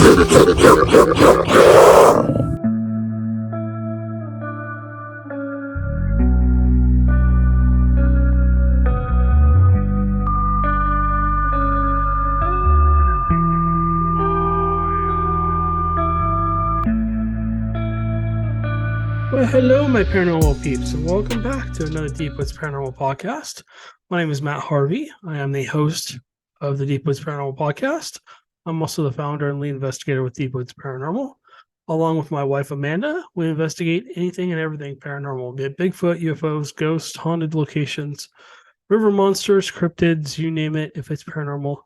Well, hello, my paranormal peeps, and welcome back to another Deep Woods Paranormal podcast. My name is Matt Harvey. I am the host of the Deep Woods Paranormal podcast. I'm also the founder and lead investigator with Deep Woods Paranormal. Along with my wife, Amanda, we investigate anything and everything paranormal, be it Bigfoot, UFOs, ghosts, haunted locations, river monsters, cryptids, you name it. If it's paranormal,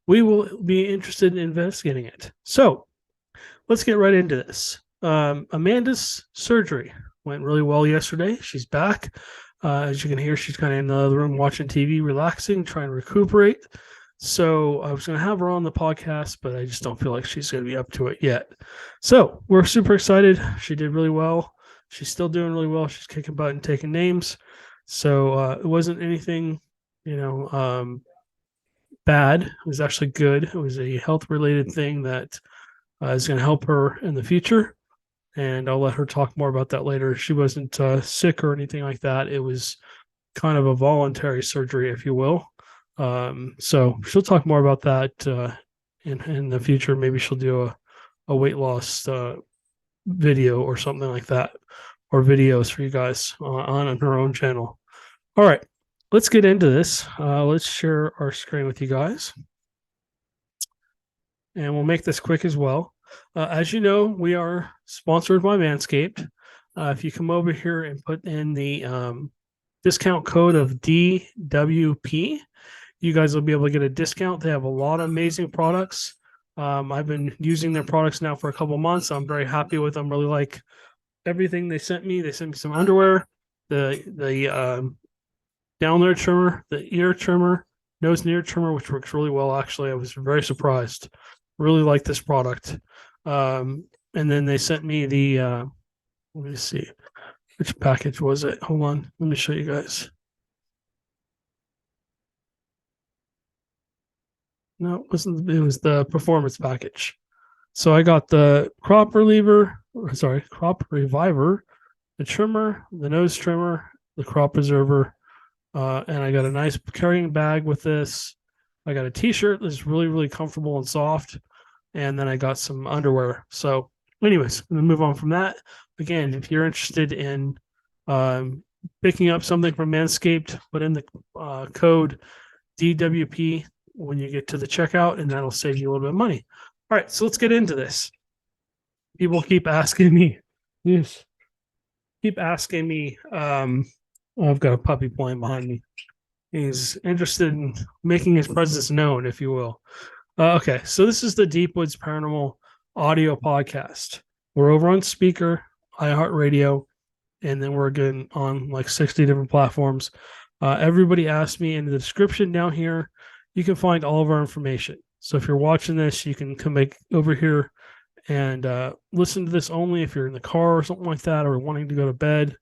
we will be interested in investigating it. So let's get right into this. Amanda's surgery went really well yesterday. She's back. As you can hear, she's kind of in the other room watching TV, relaxing, trying to recuperate. So I was going to have her on the podcast, but I just don't feel like she's going to be up to it yet. So we're super excited. She did really well. She's still doing really well. She's kicking butt and taking names. So it wasn't anything, bad. It was actually good. It was a health-related thing that is going to help her in the future. And I'll let her talk more about that later. She wasn't sick or anything like that. It was kind of a voluntary surgery, if you will. So she'll talk more about that in the future. Maybe she'll do a weight loss video or something like that, or videos for you guys on her own channel. All right, let's get into this. Let's share our screen with you guys. And we'll make this quick as well. As you know, we are sponsored by Manscaped. If you come over here and put in the discount code of DWP, you guys will be able to get a discount. They have a lot of amazing products. I've been using their products now for a couple months. I'm very happy with them. Really like everything they sent me. They sent me some underwear, the down there trimmer, the ear trimmer, nose and ear trimmer, which works really well. Actually, I was very surprised. Really like this product. And then they sent me the let me see, which package was it? Hold on, let me show you guys. No, it wasn't. It was the performance package. So I got the crop reviver, the trimmer, the nose trimmer, the crop preserver, and I got a nice carrying bag with this. I got a t-shirt that's really, really comfortable and soft. And then I got some underwear. So anyways, I'm going to move on from that. Again, if you're interested in picking up something from Manscaped, put in the code DWP when you get to the checkout, and that'll save you a little bit of money. All right, so let's get into this. People keep asking me. Yes. Keep asking me. I've got a puppy playing behind me. He's interested in making his presence known, if you will. Okay, so this is the Deep Woods Paranormal audio podcast. We're over on Speaker, iHeartRadio, and then we're again on like 60 different platforms. Everybody asked me in the description down here, you can find all of our information. So if you're watching this, you can come back over here and listen to this only if you're in the car or something like that, or wanting to go to bed.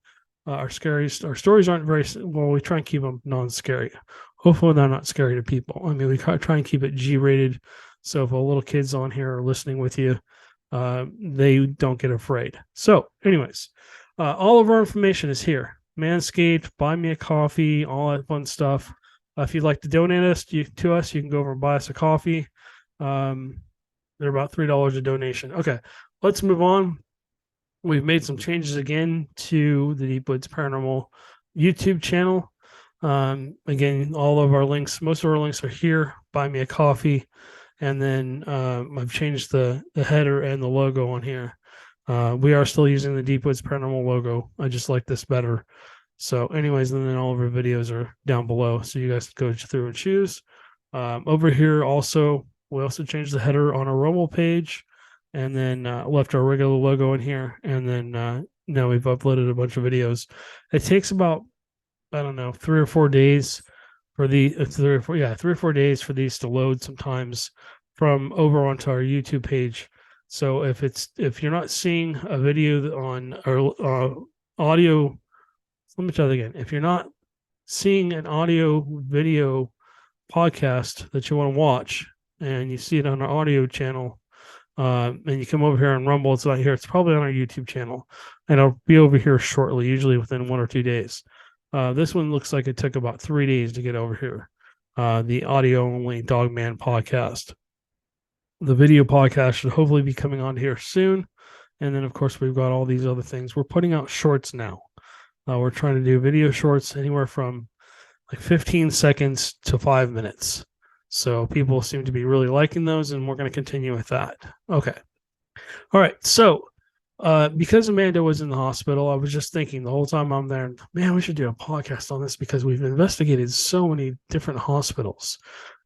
Our stories aren't very well. We try and keep them non-scary. Hopefully, they're not scary to people. I mean, we try and keep it G-rated, so if a little kid's on here or listening with you, they don't get afraid. So, anyways, all of our information is here. Manscaped, buy me a coffee, all that fun stuff. If you'd like to donate to us, you can go over and buy us a coffee. They're about $3 a donation. Okay, let's move on. We've made some changes again to the Deep Woods Paranormal YouTube channel. Again, all of our links, most of our links are here. Buy me a coffee. And then I've changed the header and the logo on here. We are still using the Deep Woods Paranormal logo. I just like this better. So anyways, and then all of our videos are down below. So you guys can go through and choose. Over here also, we also changed the header on our Rumble page. And then left our regular logo in here. And then now we've uploaded a bunch of videos. It takes about, I don't know, 3 or 4 days for 3 or 4 days for these to load sometimes from over onto our YouTube page. So if you're not seeing a video on our audio, let me try that again. If you're not seeing an audio video podcast that you want to watch and you see it on our audio channel, and you come over here on Rumble, it's not here. It's probably on our YouTube channel, and I'll be over here shortly, usually within 1 or 2 days. This one looks like it took about 3 days to get over here. The audio only Dogman podcast. The video podcast should hopefully be coming on here soon. And then, of course, we've got all these other things. We're putting out shorts now. We're trying to do video shorts anywhere from like 15 seconds to 5 minutes. So people seem to be really liking those, and we're going to continue with that. Okay. All right. So because Amanda was in the hospital, I was just thinking the whole time I'm there, man, we should do a podcast on this because we've investigated so many different hospitals.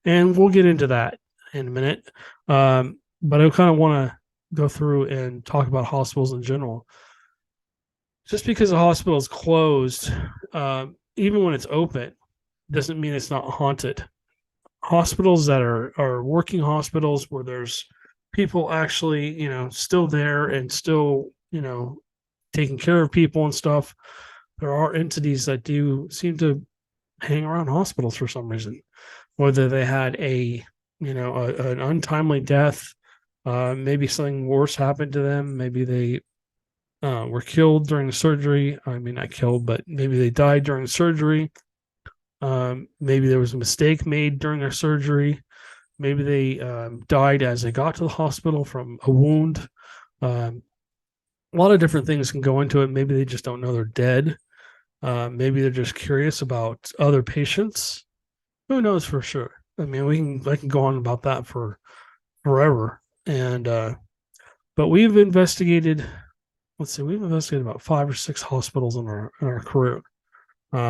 And we'll get into that in a minute. But I kind of want to go through and talk about hospitals in general. Just because a hospital is closed, even when it's open, doesn't mean it's not haunted. Hospitals that are working hospitals where there's people actually, still there and still, taking care of people and stuff. There are entities that do seem to hang around hospitals for some reason, whether they had an untimely death, maybe something worse happened to them, maybe they were killed during the surgery. I mean, not killed, but maybe they died during surgery. Maybe there was a mistake made during their surgery. Maybe they died as they got to the hospital from a wound. A lot of different things can go into it. Maybe they just don't know they're dead. Maybe they're just curious about other patients. Who knows for sure? I mean, I can go on about that for forever. And but we've investigated. Let's see, we've investigated about 5 or 6 hospitals in our career.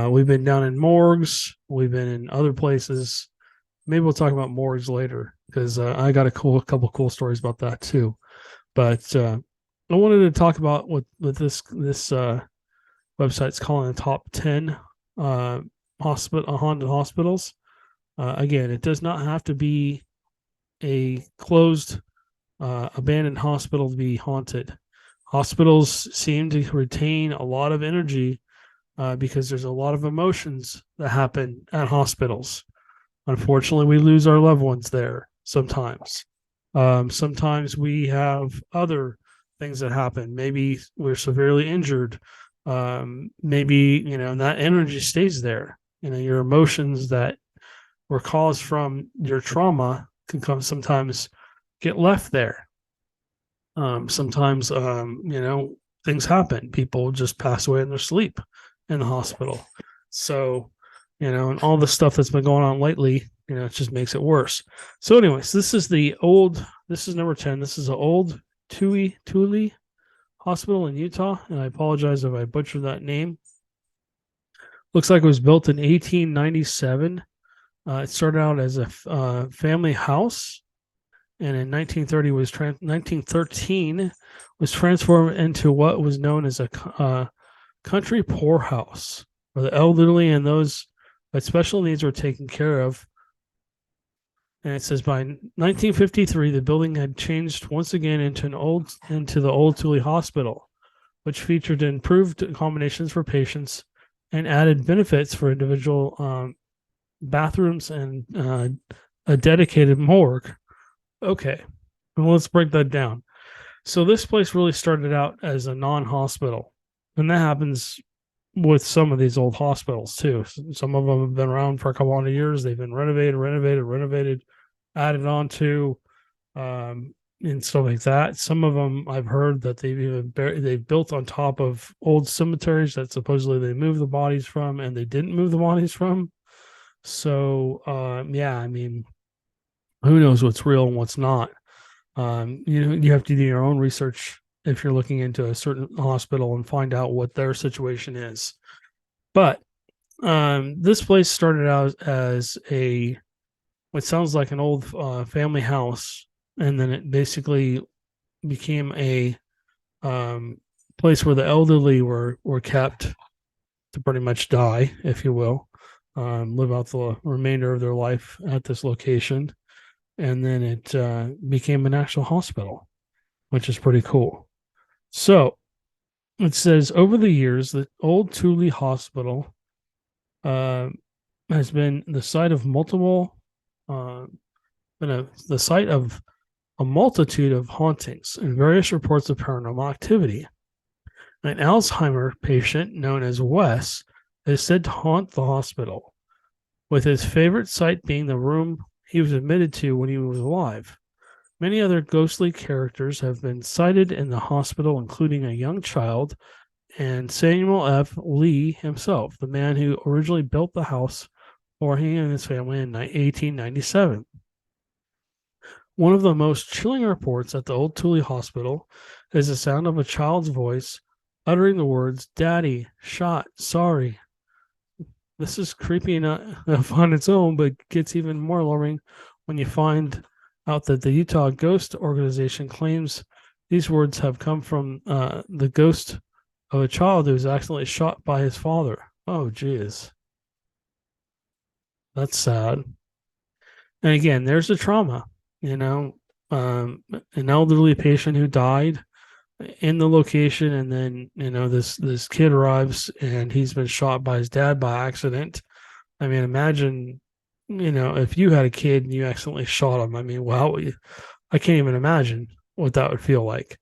We've been down in morgues. We've been in other places. Maybe we'll talk about morgues later because I got a couple cool stories about that too. But I wanted to talk about what this website's calling the top 10 haunted hospitals. Again, it does not have to be a closed, abandoned hospital to be haunted. Hospitals seem to retain a lot of energy because there's a lot of emotions that happen at hospitals. Unfortunately, we lose our loved ones there sometimes. Sometimes we have other things that happen. Maybe we're severely injured. Maybe, and that energy stays there. Your emotions that were caused from your trauma can sometimes get left there. Sometimes, things happen. People just pass away in their sleep in the hospital. So, and all the stuff that's been going on lately, it just makes it worse. So anyways, this is number 10. This is an old Thule hospital in Utah. And I apologize if I butchered that name. Looks like it was built in 1897. It started out as a family house. And in 1913 was transformed into what was known as a country poorhouse, where the elderly and those with special needs were taken care of. And it says by 1953, the building had changed once again into the old Thule Hospital, which featured improved accommodations for patients and added benefits for individual bathrooms and a dedicated morgue. Okay, well, let's break that down. So this place really started out as a non-hospital, and that happens with some of these old hospitals too. Some of them have been around for a couple hundred years. They've been renovated, added on to, and stuff like that. Some of them I've heard that they've built on top of old cemeteries that supposedly they moved the bodies from, and they didn't move the bodies from. So yeah, I mean, who knows what's real and what's not. You have to do your own research if you're looking into a certain hospital and find out what their situation is. But this place started out as what sounds like an old family house, and then it basically became a place where the elderly were kept to pretty much die, if you will, live out the remainder of their life at this location. And then it became an actual hospital, which is pretty cool. So it says over the years, the old Thule Hospital has been the site of multiple, the site of a multitude of hauntings and various reports of paranormal activity. An Alzheimer patient known as Wes is said to haunt the hospital, with his favorite site being the room he was admitted to when he was alive. Many other ghostly characters have been sighted in the hospital, including a young child and Samuel F. Lee himself, the man who originally built the house for he and his family in 1897. One of the most chilling reports at the Old Tooele Hospital is the sound of a child's voice uttering the words, "Daddy, shot, sorry." This is creepy enough on its own, but gets even more alarming when you find out that the Utah Ghost Organization claims these words have come from the ghost of a child who was accidentally shot by his father. Oh, geez. That's sad. And again, there's the trauma, you know, an elderly patient who died in the location, and then this kid arrives and he's been shot by his dad by accident. I mean, imagine, if you had a kid and you accidentally shot him. I mean, wow, I can't even imagine what that would feel like.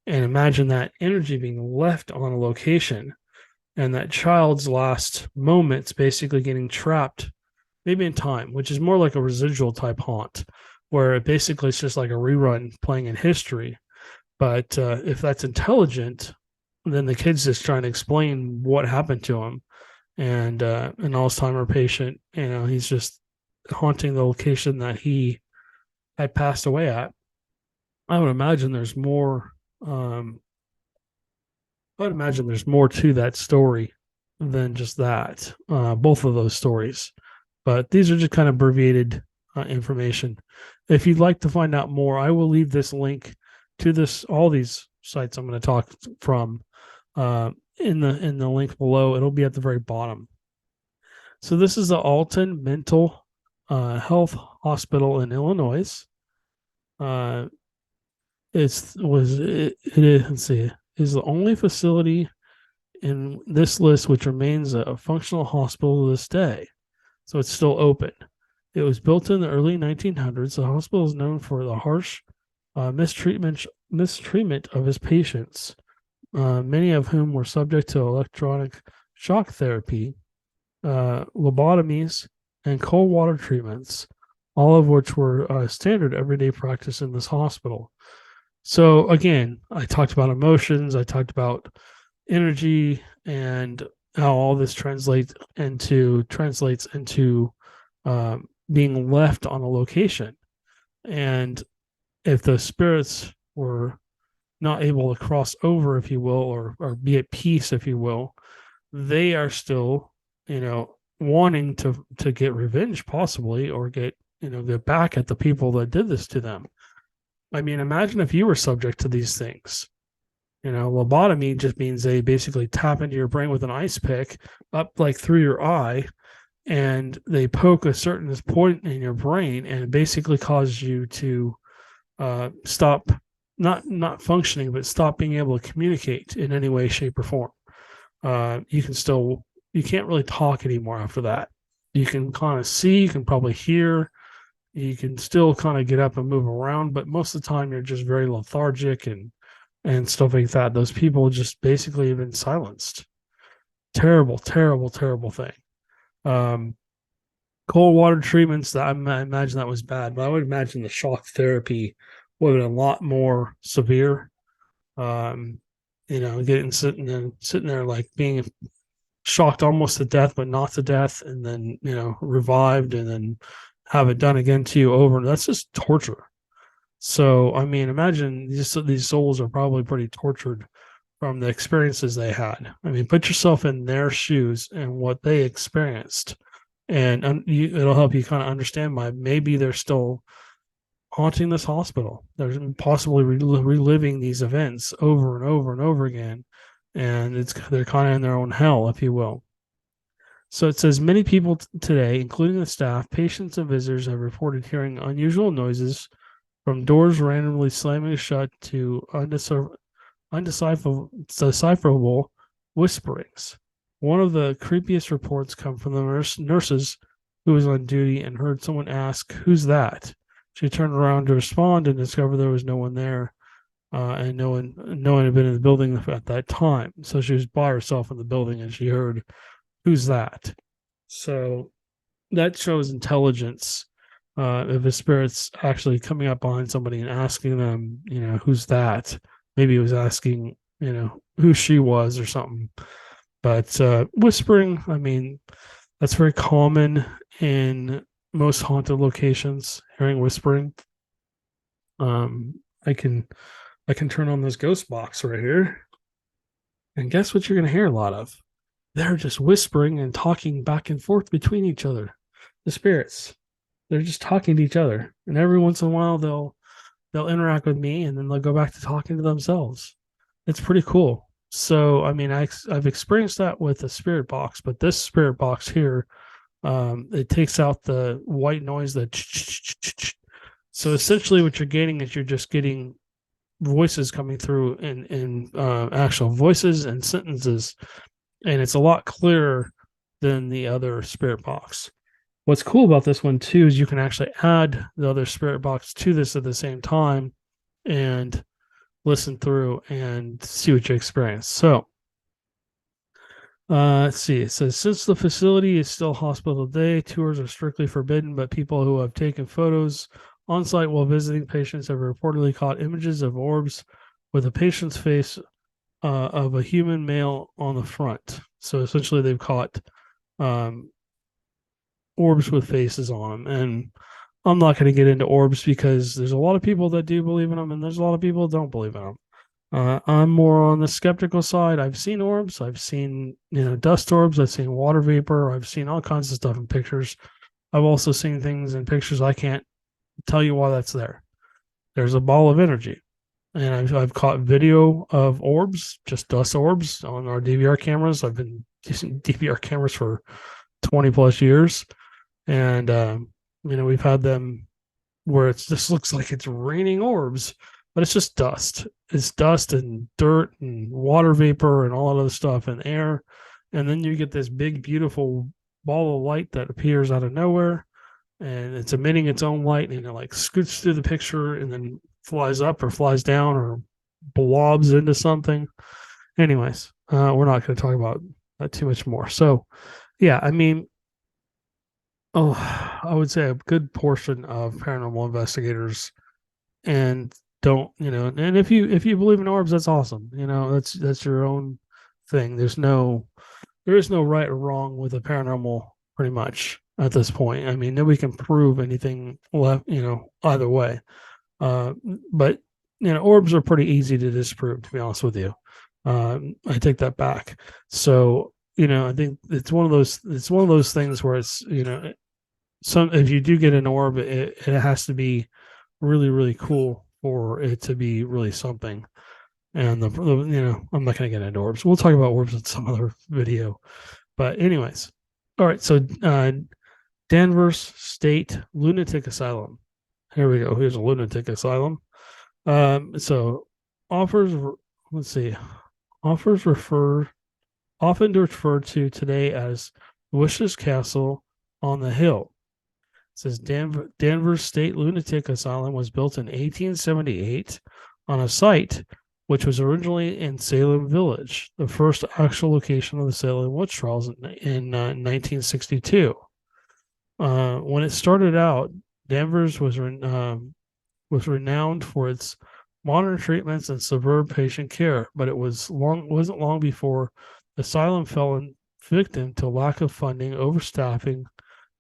And imagine that energy being left on a location and that child's last moments basically getting trapped, maybe in time, which is more like a residual type haunt, where it basically it's just like a rerun playing in history. But if that's intelligent, then the kid's just trying to explain what happened to him. And an Alzheimer patient, he's just haunting the location that he had passed away at. I would imagine there's more. I would imagine there's more to that story than just that. Both of those stories, but these are just kind of abbreviated information. If you'd like to find out more, I will leave this link to all these sites I'm going to talk from in the link below. It'll be at the very bottom. So this is the Alton Mental Health Hospital in Illinois. Let's see, is the only facility in this list which remains a functional hospital to this day. So it's still open. It was built in the early 1900s. The hospital is known for the harsh mistreatment of his patients, many of whom were subject to electronic shock therapy, lobotomies, and cold water treatments, all of which were standard everyday practice in this hospital. So again, I talked about emotions, I talked about energy, and how all this translates into being left on a location. And if the spirits were not able to cross over, if you will, or be at peace, if you will, they are still, wanting to get revenge possibly, or get back at the people that did this to them. I mean, imagine if you were subject to these things. Lobotomy just means they basically tap into your brain with an ice pick up like through your eye, and they poke a certain point in your brain, and it basically causes you to stop not functioning, but stop being able to communicate in any way, shape, or form. You can't really talk anymore after that. You can kind of see, you can probably hear, you can still kind of get up and move around, but most of the time you're just very lethargic and stuff like that. Those people just basically have been silenced. Terrible, terrible, terrible thing. Cold water treatments, I imagine that was bad, but I would imagine the shock therapy would have been a lot more severe. Sitting there like being shocked almost to death, but not to death, and then revived, and then have it done again to you over. That's just torture. So I mean, imagine these souls are probably pretty tortured from the experiences they had. I mean, put yourself in their shoes and what they experienced, and it'll help you kind of understand why maybe they're still haunting this hospital. They're possibly reliving these events over and over and over again, and they're kind of in their own hell, if you will. So it says many people today, including the staff, patients, and visitors, have reported hearing unusual noises, from doors randomly slamming shut to undecipherable whisperings. One of the creepiest reports come from the nurses who was on duty and heard someone ask, "Who's that?" She turned around to respond and discovered there was no one there, and no one had been in the building at that time. So she was by herself in the building, and she heard, "Who's that?" So that shows intelligence. If a spirit's actually coming up behind somebody and asking them, who's that? Maybe it was asking, who she was or something. But whispering, I mean, that's very common in most haunted locations. Hearing whispering. Um, I can I can turn on this ghost box right here, and guess what? You're gonna hear a lot of. They're just whispering and talking back and forth between each other. The spirits, they're just talking to each other, and every once in a while they'll interact with me, and then they'll go back to talking to themselves. It's pretty cool. So I mean, I've experienced that with the spirit box, but this spirit box here, it takes out the white noise that. So essentially, what you're getting is you're just getting voices coming through in actual voices and sentences, and it's a lot clearer than the other spirit box. What's cool about this one too is you can actually add the other spirit box to this at the same time and listen through and see what you experience. So let's see. It says, since the facility is still hospital today, tours are strictly forbidden, but people who have taken photos on site while visiting patients have reportedly caught images of orbs with a patient's face of a human male on the front. So essentially, they've caught orbs with faces on them. And I'm not going to get into orbs because there's a lot of people that do believe in them, and there's a lot of people that don't believe in them. I'm more on the skeptical side. I've seen orbs. I've seen, dust orbs. I've seen water vapor. I've seen all kinds of stuff in pictures. I've also seen things in pictures I can't tell you why that's there. There's a ball of energy. And I've caught video of orbs, just dust orbs on our DVR cameras. I've been using DVR cameras for 20 plus years. And, we've had them where it just looks like it's raining orbs, but it's just dust. It's dust and dirt and water vapor and all that other stuff and air. And then you get this big, beautiful ball of light that appears out of nowhere, and it's emitting its own light, and it like scoots through the picture and then flies up or flies down or blobs into something. Anyways, we're not going to talk about that too much more. So, yeah, I mean, I would say a good portion of paranormal investigators and don't, and if you believe in orbs, that's awesome. That's your own thing. There is no right or wrong with the paranormal pretty much at this point. I mean, nobody can prove anything left, either way. Uh, but orbs are pretty easy to disprove, to be honest with you. I take that back. So, I think it's one of those things where it's, if you do get an orb, it has to be really, really cool for it to be really something. And I'm not going to get into orbs. We'll talk about orbs in some other video. But anyways, all right. So Danvers State Lunatic Asylum. Here we go. Here's a lunatic asylum. So offers. Let's see. Offers often referred to today as Wishes Castle on the Hill. It says Danvers State Lunatic Asylum was built in 1878 on a site which was originally in Salem Village, the first actual location of the Salem witch trials in 1962. When it started out, Danvers was renowned for its modern treatments and suburban patient care, but wasn't long before the asylum fell victim to lack of funding, overstaffing,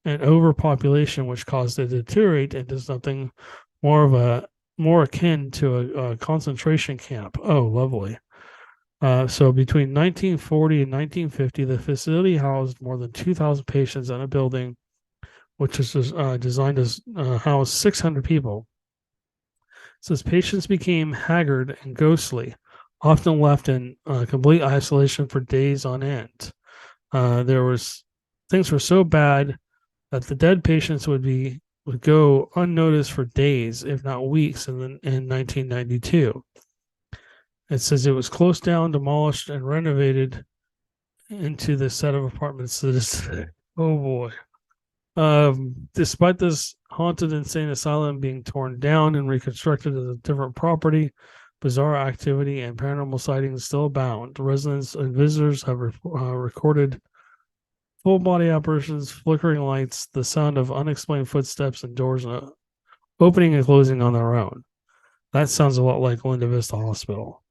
and overpopulation, which caused it to deteriorate into something more akin to a concentration camp. Oh, lovely. So between 1940 and 1950, the facility housed more than 2,000 patients in a building, which is designed to house 600 people. It says patients became haggard and ghostly, often left in complete isolation for days on end. Things were so bad that the dead patients would go unnoticed for days, if not weeks, in 1992. It says it was closed down, demolished, and renovated into the set of apartments that is. Oh boy! Despite this haunted insane asylum being torn down and reconstructed as a different property. Bizarre activity and paranormal sightings still abound. Residents and visitors have recorded full body apparitions, flickering lights, the sound of unexplained footsteps, and doors opening and closing on their own. That sounds a lot like Linda Vista Hospital.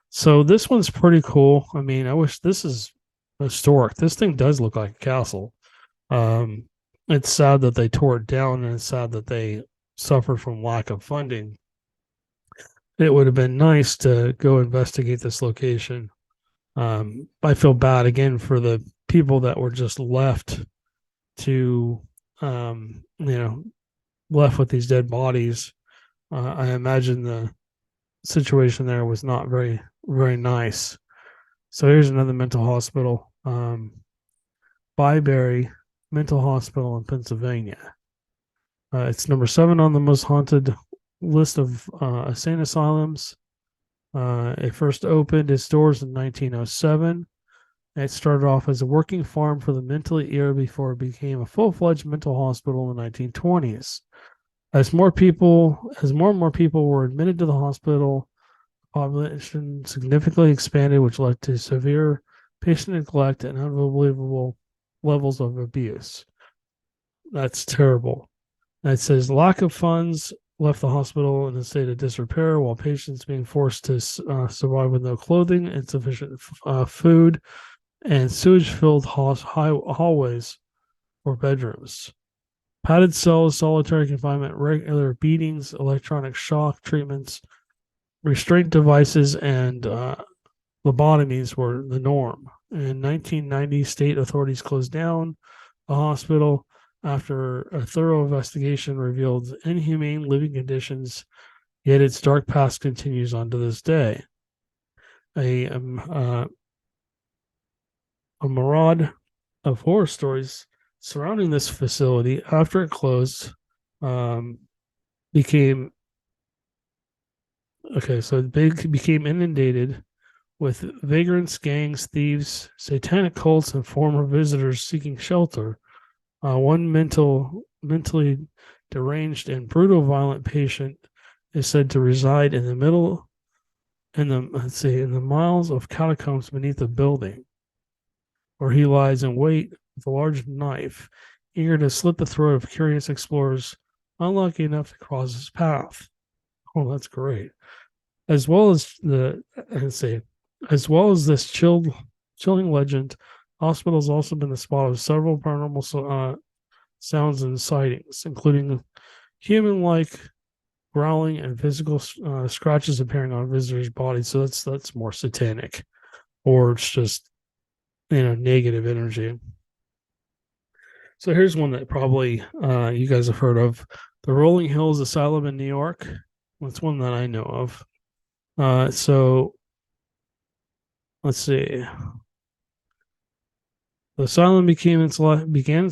So this one's pretty cool. I mean, I wish this is historic. This thing does look like a castle. Um, it's sad that they tore it down, and it's sad that they suffered from lack of funding. It would have been nice to go investigate this location. I feel bad again for the people that were just left to, left with these dead bodies. I imagine the situation there was not very, very nice. So here's another mental hospital, Byberry Mental Hospital in Pennsylvania. It's number 7 on the most haunted list of insane asylums. It first opened its doors in 1907. It started off as a working farm for the mentally ill before it became a full-fledged mental hospital in the 1920s. As more and more people were admitted to the hospital, the population significantly expanded, which led to severe patient neglect and unbelievable levels of abuse. That's terrible. And it says lack of funds left the hospital in a state of disrepair, while patients being forced to survive with no clothing, insufficient food, and sewage-filled hallways or bedrooms. Padded cells, solitary confinement, regular beatings, electronic shock treatments, restraint devices, and lobotomies were the norm. In 1990, state authorities closed down the hospital after a thorough investigation revealed inhumane living conditions, yet its dark past continues on to this day. A myriad of horror stories surrounding this facility after it closed became became inundated with vagrants, gangs, thieves, satanic cults, and former visitors seeking shelter. One mentally deranged and brutal violent patient is said to reside in the miles of catacombs beneath the building, where he lies in wait with a large knife, eager to slit the throat of curious explorers unlucky enough to cross his path. Oh, that's great. As well as this chilling legend, the hospital has also been the spot of several paranormal sounds and sightings, including human-like growling and physical scratches appearing on visitors' bodies. So that's more satanic, or it's just negative energy. So here's one that probably you guys have heard of: the Rolling Hills Asylum in New York. That's one that I know of. So let's see. The asylum began its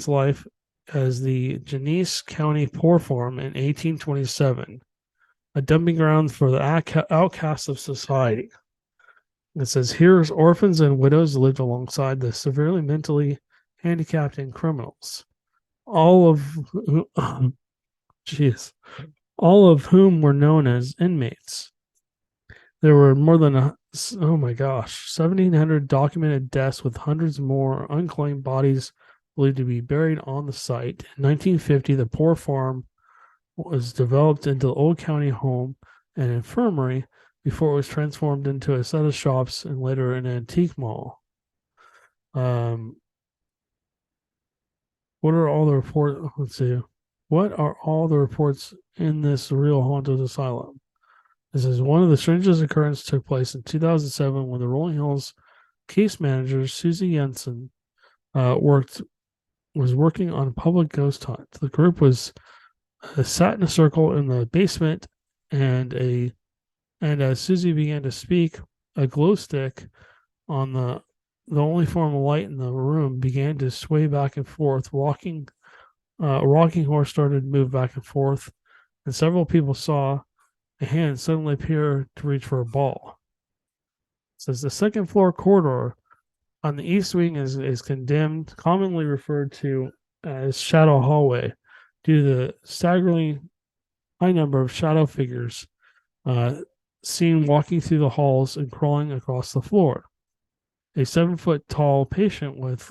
life as the Genesee County Poor Farm in 1827, a dumping ground for the outcasts of society. It says here orphans and widows lived alongside the severely mentally handicapped and criminals, all of whom were known as inmates. There were more than 1,700 documented deaths, with hundreds more unclaimed bodies believed to be buried on the site. In 1950, the poor farm was developed into the old county home and infirmary before it was transformed into a set of shops and later an antique mall. What are all the reports? Let's see. What are all the reports in this real haunted asylum? This is one of the strangest occurrences took place in 2007 when the Rolling Hills case manager Susie Jensen was working on a public ghost hunt. The group was sat in a circle in the basement, and as Susie began to speak, a glow stick on the only form of light in the room began to sway back and forth. A rocking horse started to move back and forth, and several people saw a hand suddenly appear to reach for a ball. It says the second floor corridor on the east wing is condemned, commonly referred to as Shadow Hallway. due to the staggeringly high number of shadow figures uh, seen walking through the halls and crawling across the floor. A 7 foot tall patient with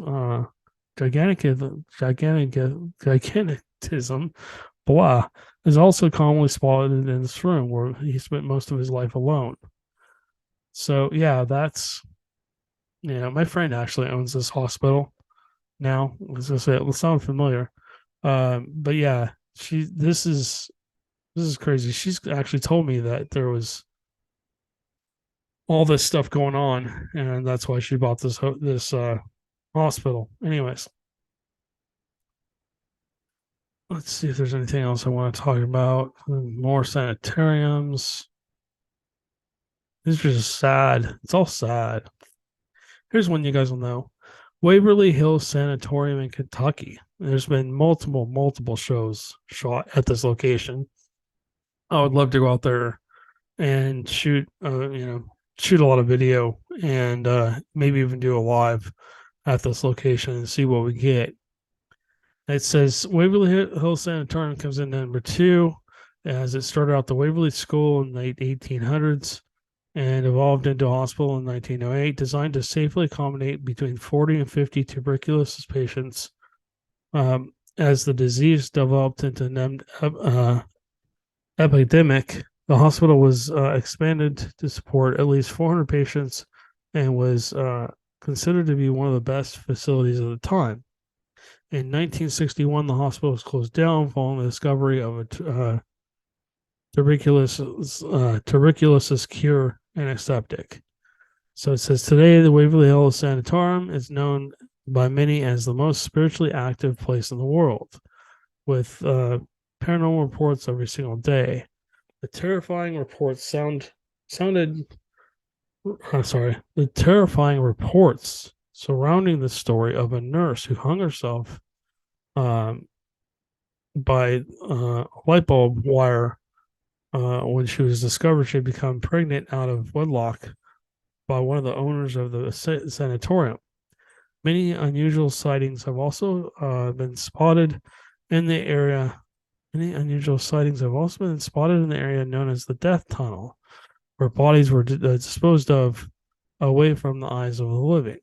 gigantism, blah, is also commonly spotted in this room where he spent most of his life alone. So yeah, that's my friend actually owns this hospital now. I was gonna say it will sound familiar. But yeah, this is crazy. She's actually told me that there was all this stuff going on, and that's why she bought this hospital. Anyways, let's see if there's anything else I want to talk about. More sanitariums. These are just sad. It's all sad. Here's one you guys will know. Waverly Hills Sanatorium in Kentucky. There's been multiple shows shot at this location. I would love to go out there and shoot a lot of video and maybe even do a live at this location and see what we get. It says Waverly Hills Sanatorium comes in number 2, as it started out the Waverly School in the late 1800s and evolved into a hospital in 1908, designed to safely accommodate between 40 and 50 tuberculosis patients. As the disease developed into an epidemic, the hospital was expanded to support at least 400 patients and was considered to be one of the best facilities of the time. In 1961, the hospital was closed down following the discovery of a tuberculosis cure antiseptic. So it says today the Waverly Hills Sanatorium is known by many as the most spiritually active place in the world, with paranormal reports every single day. The terrifying reports surrounding the story of a nurse who hung herself by light bulb wire when she was discovered she had become pregnant out of wedlock by one of the owners of the sanatorium. Many unusual sightings have also been spotted in the area. Many unusual sightings have also been spotted in the area known as the Death Tunnel, where bodies were disposed of away from the eyes of the living.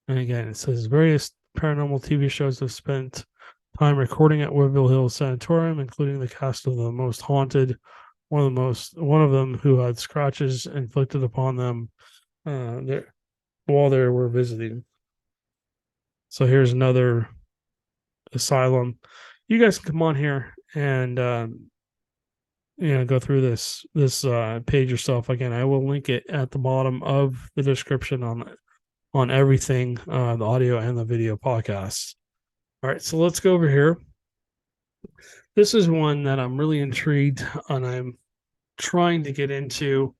And again, it says various paranormal TV shows have spent time recording at Waverly Hills Sanatorium, including the cast of The Most Haunted, one of them who had scratches inflicted upon them while they were visiting. So here's another asylum. You guys can come on here and go through this page yourself. Again, I will link it at the bottom of the description on everything, the audio and the video podcasts. All right, so let's go over here. This is one that I'm really intrigued and I'm trying to get into.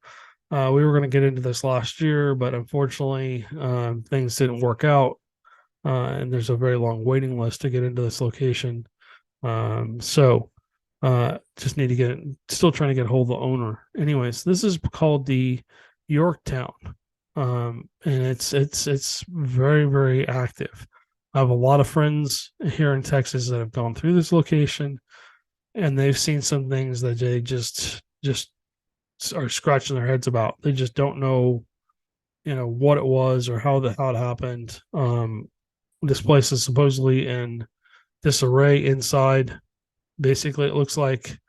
We were going to get into this last year, but unfortunately, things didn't work out. And there's a very long waiting list to get into this location. So just need to still trying to get hold of the owner. Anyways, this is called the Yorktown. And it's very, very active. I have a lot of friends here in Texas that have gone through this location and they've seen some things that they just are scratching their heads about. They just don't know, what it was or how it happened. This place is supposedly in disarray inside. Basically, it looks like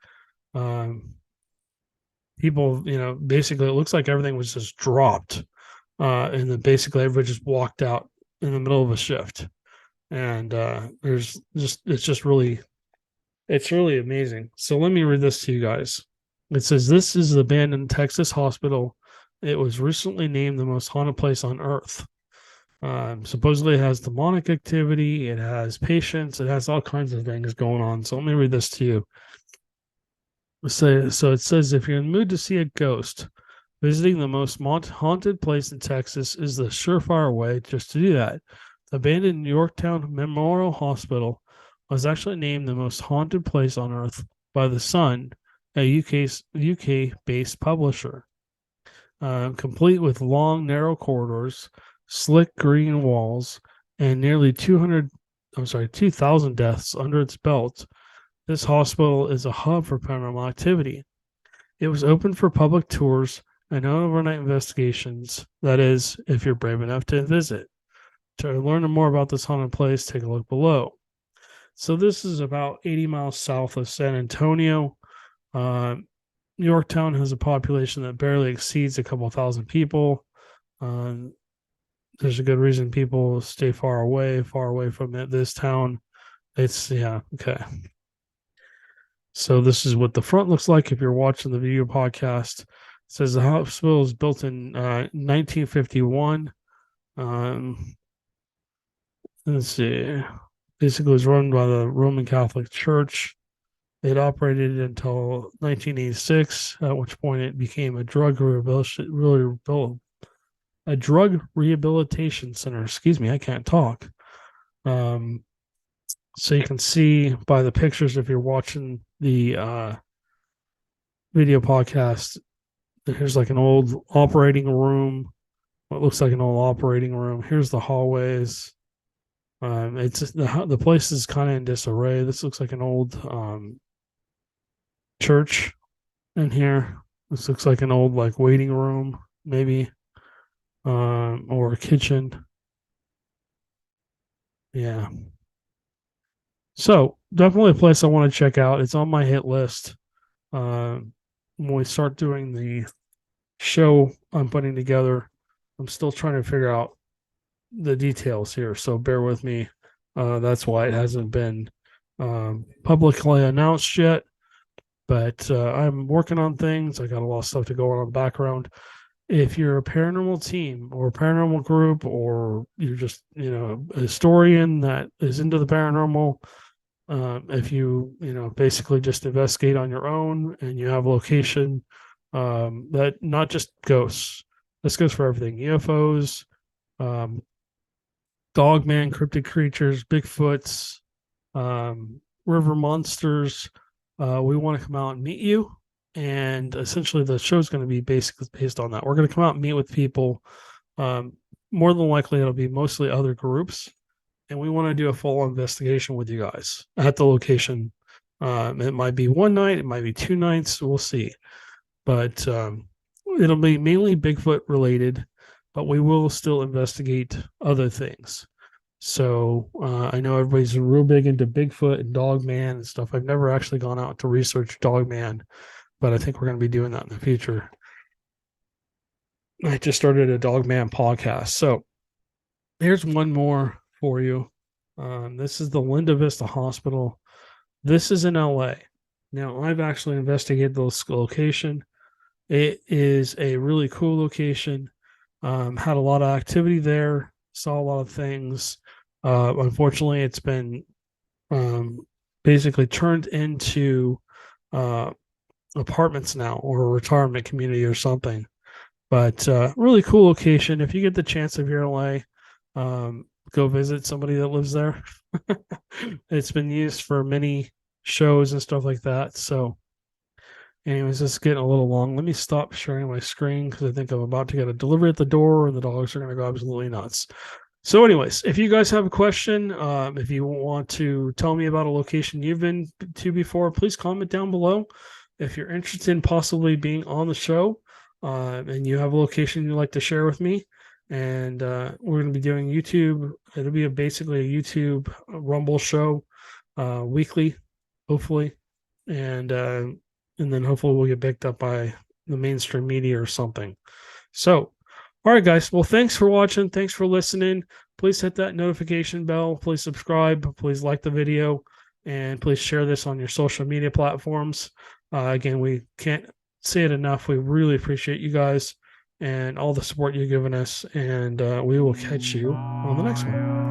people, basically it looks like everything was just dropped. And then basically everybody just walked out in the middle of a shift. And it's really amazing. So let me read this to you guys. It says, this is the abandoned Texas hospital. It was recently named the most haunted place on earth. Supposedly it has demonic activity, it has patients, it has all kinds of things going on. So let me read this to you. So it says, if you're in the mood to see a ghost, visiting the most haunted place in Texas is the surefire way just to do that. The abandoned Yorktown Memorial Hospital was actually named the most haunted place on earth by The Sun, a UK-based publisher. Complete with long, narrow corridors, slick green walls, and nearly 200 2,000 deaths under its belt, this hospital is a hub for paranormal activity. It was open for public tours and overnight investigations. That is, if you're brave enough to visit. To learn more about this haunted place, take a look below. So this is about 80 miles south of San Antonio. Yorktown has a population that barely exceeds a couple thousand people. There's a good reason people stay far away from this town. Okay. So this is what the front looks like if you're watching the video podcast. It says the hospital was built in 1951. Let's see. Basically, it was run by the Roman Catholic Church. It operated until 1986, at which point it became a drug rehabilitation center. Excuse me, I can't talk. So you can see by the pictures, if you're watching the video podcast, here's like an old operating room. What looks like an old operating room. Here's the hallways. It's the place is kind of in disarray. This looks like an old church in here. This looks like an old like waiting room, maybe, or a kitchen. Yeah. So definitely a place I want to check out. It's on my hit list. When we start doing the show I'm putting together, I'm still trying to figure out the details here, so bear with me. That's why it hasn't been publicly announced yet, but I'm working on things. I got a lot of stuff to go on in the background. If you're a paranormal team or a paranormal group, or you're just a historian that is into the paranormal, if you basically just investigate on your own and you have a location, that not just ghosts, this goes for everything: UFOs, dogman, cryptid creatures, Bigfoots, river monsters. We want to come out and meet you. And essentially the show is going to be basically based on that. We're going to come out and meet with people. More than likely, it'll be mostly other groups. And we want to do a full investigation with you guys at the location. It might be one night, it might be 2 nights. We'll see. But it'll be mainly Bigfoot related, but we will still investigate other things. So I know everybody's real big into Bigfoot and Dogman and stuff. I've never actually gone out to research Dogman, but I think we're going to be doing that in the future. I just started a Dogman podcast. So here's one more for you. This is the Linda Vista Hospital. This is in LA. Now, I've actually investigated this location. It is a really cool location. Had a lot of activity there, saw a lot of things. Unfortunately, it's been basically turned into apartments now, or a retirement community or something. But really cool location. If you get the chance, if you're in LA, go visit somebody that lives there. It's been used for many shows and stuff like that. So anyways, it's getting a little long. Let me stop sharing my screen because I think I'm about to get a delivery at the door and the dogs are going to go absolutely nuts. So anyways, if you guys have a question, if you want to tell me about a location you've been to before, please comment down below. If you're interested in possibly being on the show and you have a location you'd like to share with me, and we're going to be doing YouTube. It'll be basically a YouTube Rumble show weekly, hopefully. And then hopefully we'll get picked up by the mainstream media or something. So, all right, guys. Well, thanks for watching. Thanks for listening. Please hit that notification bell. Please subscribe. Please like the video. And please share this on your social media platforms. Again, we can't say it enough. We really appreciate you guys and all the support you've given us. And we will catch you on the next one.